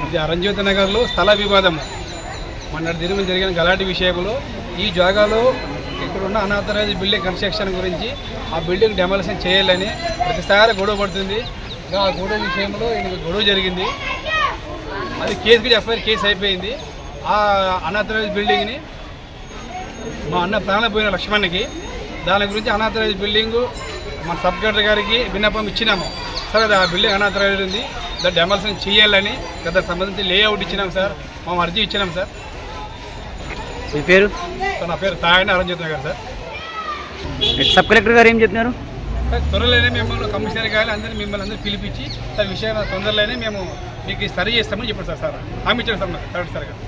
ఇది అరంజ్యోతి నగర్లో స్థల వివాదము మొన్నటి దినం జరిగిన గలాటి విషయంలో ఈ జాగాలో ఇక్కడున్న అనాథరైజ్ బిల్డింగ్ కన్స్ట్రక్షన్ గురించి ఆ బిల్డింగ్ డెమాలిషన్ చేయాలని ప్రతిసారి గొడవ పడుతుంది. ఆ గొడవ విషయంలో గొడవ జరిగింది. అది కేసుకి ఎఫ్ఐఆర్ కేసు అయిపోయింది. ఆ అనాథరైజ్ బిల్డింగ్ని మా అన్న ప్రాణం పోయిన లక్ష్మణ్కి దాని గురించి అనాథరైజ్ బిల్డింగ్ మన సబ్ కలెక్టర్ గారికి విన్నపం ఇచ్చినాము. సార్ అది ఆ బిల్డింగ్ అనాథరైజ్ ఉంది, దాన్ని డెమాలిషన్ చేయాలని దానికి సంబంధించి లేఅవుట్ ఇచ్చినాం సార్, మా అర్జీ ఇచ్చినాం సార్. మీ పేరు? నా పేరు తాయని అరంజ్యోతి నగర్ సార్. సబ్ కలెక్టర్ గారు ఏం చెప్తున్నారు? త్వరలోనే మేము కమిషనర్ గారు మిమ్మల్ని అందరూ పిలిపించి సార్ విషయాన్ని తొందరలోనే మేము మీకు సరి చేస్తామని చెప్పారు సార్. హామీ ఇచ్చారు సార్ కలెక్టర్ సార్ గారు.